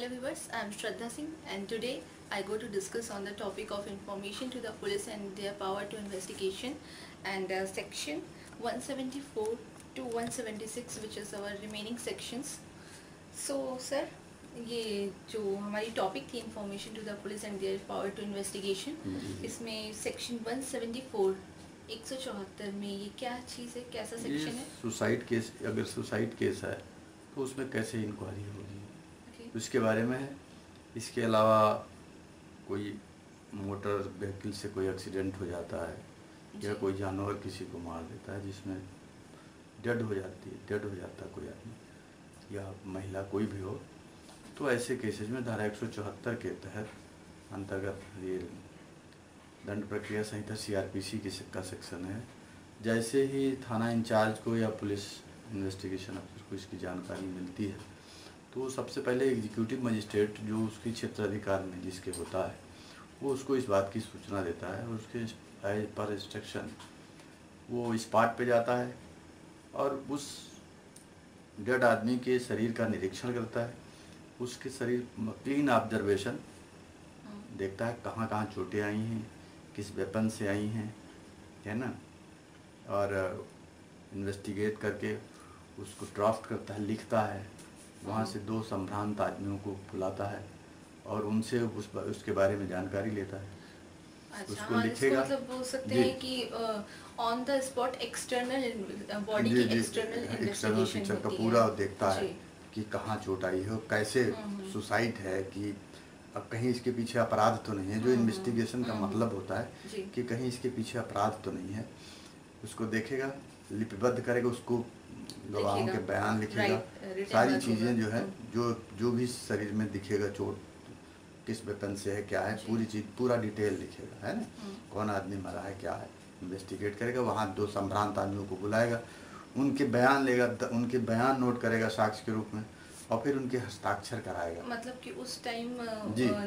Hello viewers, I am Shraddha Singh and today I go to discuss on the topic of information to the police and their power to investigation and section 174 to 176 which is our remaining sections. So sir, ये जो हमारी topic थी information to the police and their power to investigation, इसमें section 174 174 में ये क्या चीज़ है, कैसा सेक्शन है? सुसाइड केस, अगर सुसाइड केस है तो उसमें कैसे इंक्वायरी होगी उसके बारे में है। इसके अलावा कोई मोटर व्हीकल से कोई एक्सीडेंट हो जाता है या कोई जानवर किसी को मार देता है जिसमें डेड हो जाता है कोई आदमी या महिला कोई भी हो, तो ऐसे केसेज में धारा 174 के तहत अंतर्गत ये दंड प्रक्रिया संहिता CRPC का सेक्शन है। जैसे ही थाना इंचार्ज को या पुलिस इन्वेस्टिगेशन अफसर को इसकी जानकारी मिलती है तो सबसे पहले एग्जीक्यूटिव मजिस्ट्रेट जो उसकी क्षेत्राधिकार में जिसके होता है वो उसको इस बात की सूचना देता है और उसके एज पर इंस्ट्रक्शन वो स्पॉट पे जाता है और उस डेड आदमी के शरीर का निरीक्षण करता है, उसके शरीर क्लीन ऑब्जर्वेशन देखता है कहाँ कहाँ चोटें आई हैं, किस वेपन से आई हैं, है ना, और इन्वेस्टिगेट करके उसको ड्राफ्ट करता है, लिखता है। वहाँ से 2 संभ्रांत आदमियों को बुलाता है और उनसे उसके बारे में जानकारी लेता है। अच्छा, उसको लिखेगा, मतलब बोल सकते हैं कि on the spot external body की एक्सटर्नल इन्वेस्टिगेशन का पूरा देखता है कि कहाँ चोट आई हो, कैसे सुसाइड है, कि अब कहीं इसके पीछे अपराध तो नहीं है। जो इन्वेस्टिगेशन का मतलब होता है कि कहीं इसके पीछे अपराध तो नहीं है, उसको देखेगा, लिपिबद्ध करेगा, उसको गवाहों के बयान लिखेगा, सारी चीज़ें जो है जो भी शरीर में दिखेगा चोट किस वेपन से है, क्या है, पूरी चीज़ पूरा डिटेल लिखेगा, है ना, कौन आदमी मरा है, क्या है, इन्वेस्टिगेट करेगा। वहाँ 2 संभ्रांत आदमियों को बुलाएगा, उनके बयान लेगा, उनके बयान नोट करेगा साक्ष्य के रूप में और फिर उनके हस्ताक्षर कराएगा। मतलब कि उस टाइम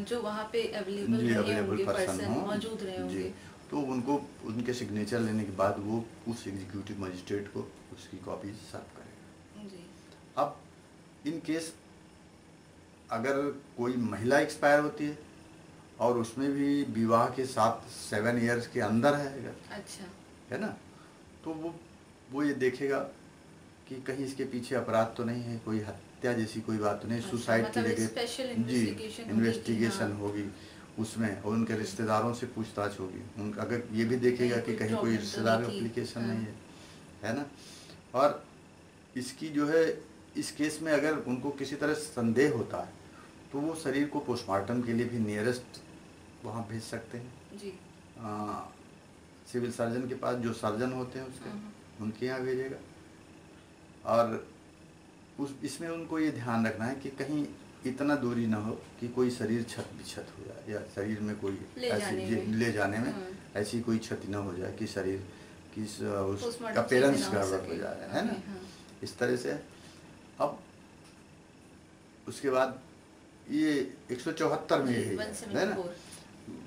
जो वहाँ पे अवेलेबल पर्सन मौजूद रहे होंगे तो उनको उनके सिग्नेचर लेने के बाद वो उस एग्जीक्यूटिव मजिस्ट्रेट को उसकी कॉपी सर्व करेगा जी। अब इन केस अगर कोई महिला एक्सपायर होती है और उसमें भी विवाह के साथ 7 इयर्स के अंदर है अगर, अच्छा, है ना, तो वो ये देखेगा कि कहीं इसके पीछे अपराध तो नहीं है, कोई हत्या जैसी कोई बात तो नहीं, सुसाइड की जगह जी इन्वेस्टिगेशन होगी उसमें और उनके रिश्तेदारों से पूछताछ होगी। अगर ये भी देखेगा कि कहीं कोई रिश्तेदार एप्लीकेशन नहीं है ना, और इसकी जो है इस केस में अगर उनको किसी तरह संदेह होता है तो वो शरीर को पोस्टमार्टम के लिए भी नियरेस्ट वहाँ भेज सकते हैं जी। सिविल सर्जन के पास जो सर्जन होते हैं उसके उनके यहाँ भेजेगा। और इसमें उनको ये ध्यान रखना है कि कहीं इतना दूरी ना हो कि कोई शरीर छत बिछत हो जाए या शरीर में कोई ले जाने में ऐसी कोई क्षति ना हो जाए कि शरीर की उस अपीयरेंस गड़बड़ हो जाए, है ना, इस तरह से। अब उसके बाद ये 174 में यही है ना,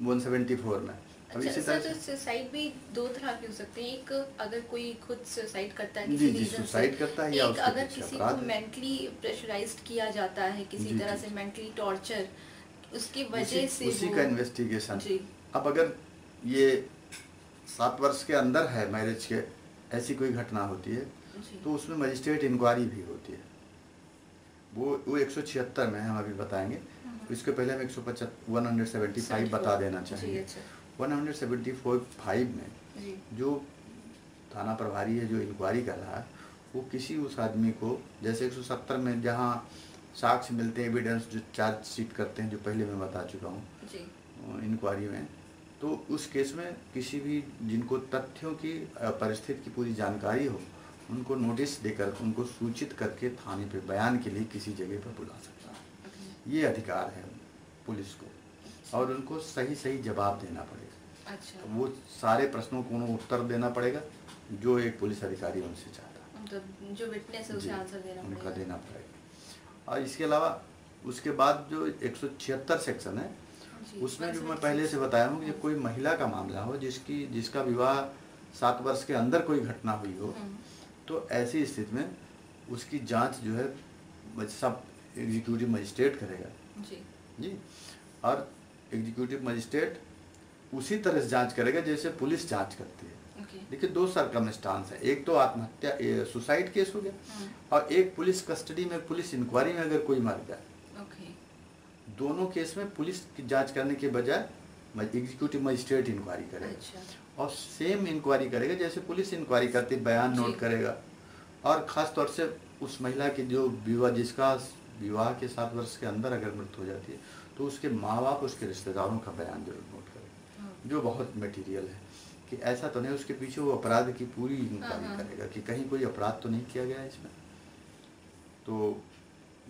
174 में। अब इसी तरह से सुसाइड भी 2 तरह के हो सकते हैं, एक अगर कोई खुद सुसाइड करता है किसी रीजन से, सुसाइड करता है, या एक अगर किसी को मेंटली प्रेशराइज्ड किया जाता है किसी तरह से, मेंटली टॉर्चर, उसकी वजह से उसी का इन्वेस्टिगेशन। अब अगर ये 7 वर्ष के अंदर है मैरिज के, ऐसी कोई घटना होती है तो उसमें मजिस्ट्रेट इंक्वायरी भी होती है। वो 176 में हम अभी बताएंगे। इसके पहले हम 175 बता देना चाहेंगे। 175 में जो थाना प्रभारी है जो इंक्वायरी कर रहा है वो किसी उस आदमी को, जैसे 170 में जहाँ साक्ष्य मिलते हैं, एविडेंस जो चार्जशीट करते हैं, जो पहले मैं बता चुका हूँ इंक्वायरी में, तो उस केस में किसी भी जिनको तथ्यों की परिस्थिति की पूरी जानकारी हो उनको नोटिस देकर उनको सूचित करके थाने पे बयान के लिए किसी जगह पर बुला सकता है। ये अधिकार है पुलिस को और उनको सही जवाब देना पड़ेगा। अच्छा। वो सारे प्रश्नों को उन्हें उत्तर देना पड़ेगा जो एक पुलिस अधिकारी उनसे चाहता है, मतलब जो विटनेस है उसे आंसर देना पड़ेगा। और इसके अलावा उसके बाद जो 176 सेक्शन है उसमें जो मैं पहले से बताया हूँ कि कोई महिला का मामला हो जिसका विवाह 7 वर्ष के अंदर कोई घटना हुई हो, तो ऐसी स्थिति में उसकी जांच जो है सब एग्जीक्यूटिव मजिस्ट्रेट करेगा जी। और एग्जीक्यूटिव मजिस्ट्रेट उसी तरह से जांच करेगा जैसे पुलिस जांच करती है। देखिए, दो सरकमस्टांस है, एक तो आत्महत्या सुसाइड केस हो गया, और एक पुलिस कस्टडी में पुलिस इंक्वायरी में अगर कोई मर गया। दोनों केस में पुलिस की जांच करने के बजाय एग्जीक्यूटिव मजिस्ट्रेट इंक्वायरी करेगा। अच्छा। और सेम इंक्वायरी करेगा जैसे पुलिस इंक्वायरी करती, बयान नोट करेगा। और ख़ास तौर से उस महिला की जो जिसका विवाह के 7 वर्ष के अंदर अगर मृत्यु हो जाती है, तो उसके माँ बाप, उसके रिश्तेदारों का बयान जरूर नोट करेगा, जो बहुत मटेरियल है कि ऐसा तो नहीं, उसके पीछे वो अपराध की पूरी इंक्वायरी करेगा कि कहीं कोई अपराध तो नहीं किया गया इसमें। तो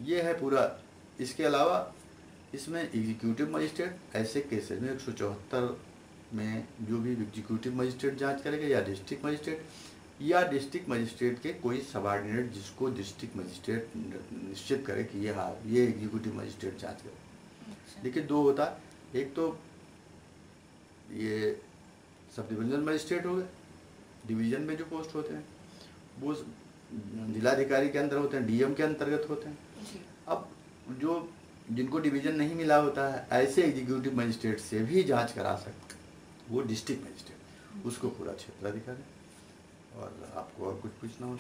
ये है पूरा। इसके अलावा इसमें एग्जीक्यूटिव मजिस्ट्रेट ऐसे केसेस में 174 में जो भी एग्जीक्यूटिव मजिस्ट्रेट जांच करेगा, या डिस्ट्रिक्ट मजिस्ट्रेट के कोई सबऑर्डिनेट जिसको डिस्ट्रिक्ट मजिस्ट्रेट निश्चित करे कि ये एग्जीक्यूटिव मजिस्ट्रेट जांच करे। अच्छा। देखिए, दो होता है, एक तो ये सब डिविजनल मजिस्ट्रेट हो गए, डिवीजन में जो पोस्ट होते हैं वो जिलाधिकारी के अंदर होते हैं, डीएम के अंतर्गत होते हैं। अब जो जिनको डिवीजन नहीं मिला होता है, ऐसे एग्जीक्यूटिव मजिस्ट्रेट से भी जांच करा सकते, वो डिस्ट्रिक्ट मजिस्ट्रेट, उसको पूरा क्षेत्राधिकार है। और आपको और कुछ पूछना हो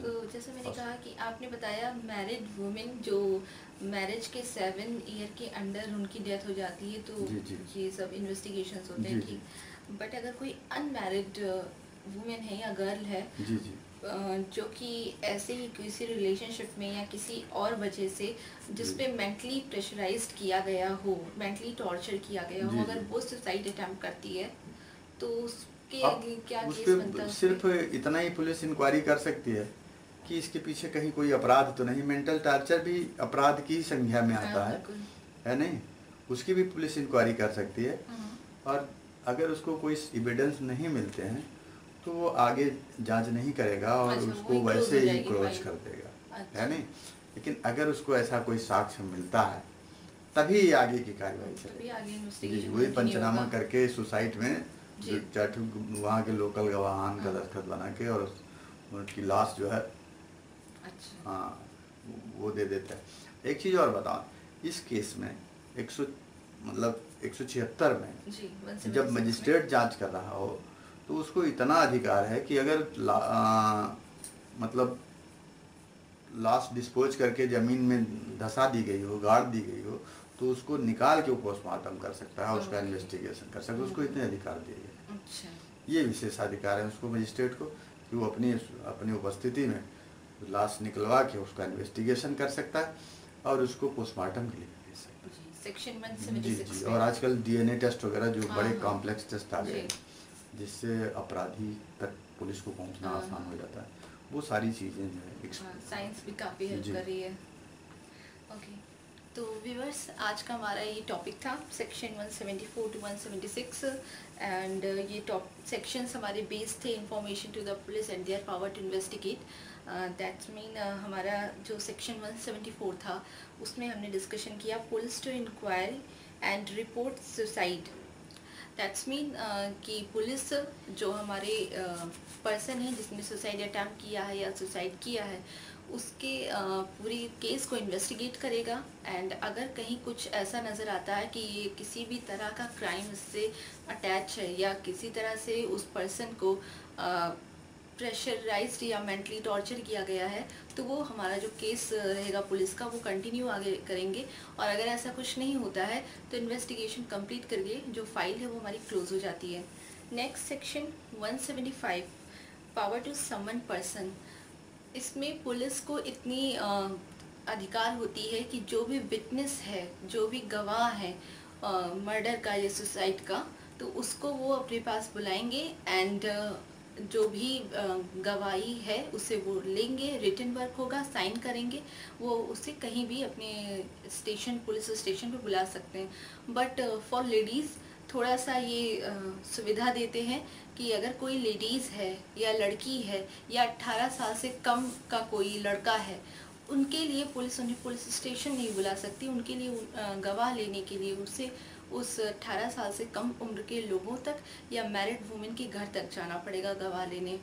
तो जैसे मैंने कहा कि आपने बताया मैरिड वुमेन जो मैरिज के 7 ईयर के अंडर उनकी डेथ हो जाती है, तो जी। ये सब इन्वेस्टिगेशंस होते हैं, ठीक। बट अगर कोई अनमैरिड वुमेन है या गर्ल है, जी, जो कि ऐसे ही किसी रिलेशनशिप में या किसी और वजह से जिस पे मेंटली प्रेशराइज्ड किया गया हो, मेंटली टॉर्चर किया गया हो, अगर वो सुसाइड अटेम्प्ट करती है, तो उसके क्या केस बनता है? सिर्फ इतना ही पुलिस इंक्वायरी कर सकती है कि इसके पीछे कहीं कोई अपराध तो नहीं। मेंटल टॉर्चर भी अपराध की संज्ञा में आता है नहीं, उसकी भी पुलिस इंक्वायरी कर सकती है। और अगर उसको कोई एविडेंस नहीं मिलते हैं तो वो आगे जांच नहीं करेगा और उसको वैसे ही क्लोज कर देगा। अच्छा। है नहीं, लेकिन अगर उसको ऐसा कोई साक्ष्य मिलता है तभी आगे की कार्रवाई चलेगी। वही पंचनामा करके सोसाइटी में वहाँ के लोकल गवाहान का दस्तखत बना के और उनकी लाश जो है, अच्छा, हाँ, वो दे देता है। एक चीज़ और बताओ, इस केस में 176 में जब मजिस्ट्रेट जांच कर रहा हो तो उसको इतना अधिकार है कि अगर मतलब लाश डिस्पोज करके ज़मीन में धंसा दी गई हो, गाड़ दी गई हो, तो उसको निकाल के वो पोस्टमार्टम कर सकता है, उसका इन्वेस्टिगेशन कर सकता है। उसको इतने अधिकार दिए गए। अच्छा। ये विशेषाधिकार है उसको मजिस्ट्रेट को कि वो अपनी उपस्थिति में लाश निकलवा के उसका इन्वेस्टिगेशन कर सकता है और उसको पोस्टमार्टम के लिए भेज सकता है। सेक्शन 176। जी। और आजकल डीएनए टेस्ट वगैरह जो बड़े कॉम्प्लेक्स टेस्ट आ गए, जिससे अपराधी तक पुलिस को पहुंचना आसान हो जाता है, वो सारी चीज़ें जो है साइंस भी काफ़ी हेल्प कर रही है। ओके, तो व्यूअर्स, आज का हमारा ये टॉपिक था सेक्शन 174 to 176 एंड ये सेक्शंस हमारे बेस्ड थे information to the police and their power to investigate. That's mean हमारा जो सेक्शन 174 था उसमें हमने डिस्कशन किया police to inquiry and report suicide. That's mean कि पुलिस जो हमारे पर्सन है जिसने सुसाइड अटैम्प्ट किया है या सुसाइड किया है उसके पूरी केस को इन्वेस्टिगेट करेगा एंड अगर कहीं कुछ ऐसा नज़र आता है कि ये किसी भी तरह का क्राइम इससे अटैच है या किसी तरह से उस पर्सन को प्रेशराइज्ड या मेंटली टॉर्चर किया गया है, तो वो हमारा जो केस रहेगा पुलिस का वो कंटिन्यू आगे करेंगे। और अगर ऐसा कुछ नहीं होता है तो इन्वेस्टिगेशन कंप्लीट करके जो फाइल है वो हमारी क्लोज हो जाती है। Next section 175 power to summon person. इसमें पुलिस को इतनी अधिकार होती है कि जो भी विटनेस है, जो भी गवाह है मर्डर का या सुसाइड का, तो उसको वो अपने पास बुलाएंगे एंड जो भी गवाही है उसे वो लेंगे, रिटन वर्क होगा, साइन करेंगे, वो उसे कहीं भी अपने स्टेशन पुलिस स्टेशन पे बुला सकते हैं। बट फॉर लेडीज़ थोड़ा सा ये सुविधा देते हैं कि अगर कोई लेडीज़ है या लड़की है या 18 साल से कम का कोई लड़का है, उनके लिए पुलिस उन्हें पुलिस स्टेशन नहीं बुला सकती। उनके लिए गवाह लेने के लिए उसे उस 18 साल से कम उम्र के लोगों तक या मैरिड वुमेन के घर तक जाना पड़ेगा गवाह लेने।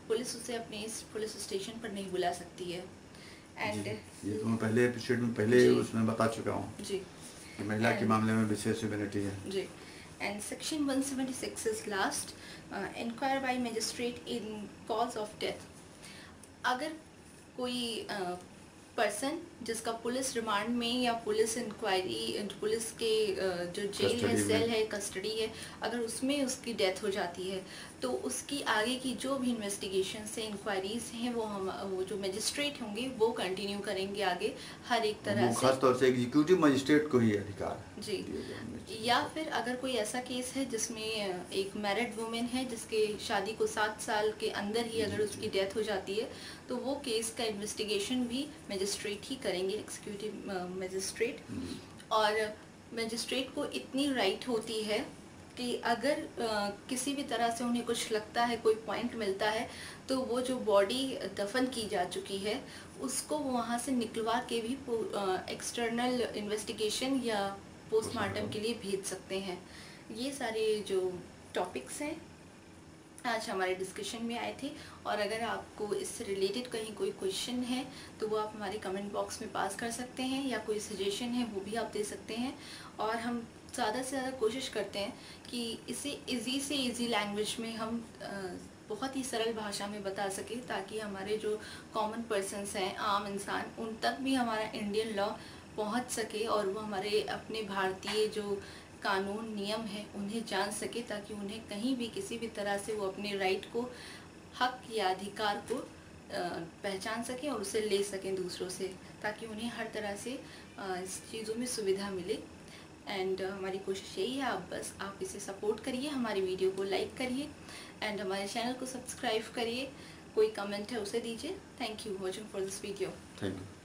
पुलिस उसे अपने इस पुलिस स्टेशन पर नहीं बुला सकती है। एंड ये तो मैं पहले एपिसोड में पहले उसमें बता चुका हूँ जी कि महिला के मामले में विशेष इम्यूनिटी है जी। And section 176 is last, inquire by magistrate in cause of death. अगर कोई पर्सन जिसका पुलिस रिमांड में या पुलिस इंक्वायरी, पुलिस के जो जेल है, सेल है, कस्टडी है, अगर उसमें उसकी डेथ हो जाती है तो उसकी आगे की जो भी इन्वेस्टिगेशन से इंक्वायरीज हैं वो जो मजिस्ट्रेट होंगे वो कंटिन्यू करेंगे आगे हर एक तरह से। खास तौर से एग्जीक्यूटिव मजिस्ट्रेट को ही अधिकार जी। या फिर अगर कोई ऐसा केस है जिसमें एक मैरिड वुमेन है जिसके शादी को 7 साल के अंदर ही अगर उसकी डेथ हो जाती है तो वो केस का इन्वेस्टिगेशन भी मजिस्ट्रेट ही करेंगे, एग्जीक्यूटिव मजिस्ट्रेट। और मजिस्ट्रेट को इतनी राइट होती है कि अगर किसी भी तरह से उन्हें कुछ लगता है, कोई पॉइंट मिलता है, तो वो जो बॉडी दफन की जा चुकी है उसको वहाँ से निकलवा के भी एक्सटर्नल इन्वेस्टिगेशन या पोस्टमार्टम के लिए भेज सकते हैं। ये सारे जो टॉपिक्स हैं आज हमारे डिस्कशन में आए थे। और अगर आपको इससे रिलेटेड कहीं कोई क्वेश्चन है तो वो आप हमारे कमेंट बॉक्स में पास कर सकते हैं, या कोई सजेशन है वो भी आप दे सकते हैं। और हम ज़्यादा से ज़्यादा कोशिश करते हैं कि इसे इजी से इजी लैंग्वेज में हम बहुत ही सरल भाषा में बता सकें, ताकि हमारे जो कॉमन पर्सन्स हैं, आम इंसान, उन तक भी हमारा इंडियन लॉ पहुंच सके और वो हमारे अपने भारतीय जो कानून नियम है उन्हें जान सके, ताकि उन्हें कहीं भी किसी भी तरह से वो अपने राइट को, हक या अधिकार को पहचान सकें और उसे ले सकें दूसरों से, ताकि उन्हें हर तरह से इस चीज़ों में सुविधा मिले। एंड हमारी कोशिश यही है, आप इसे सपोर्ट करिए, हमारी वीडियो को लाइक करिए एंड हमारे चैनल को सब्सक्राइब करिए। कोई कमेंट है उसे दीजिए। Thank you watching for this video. Thank you.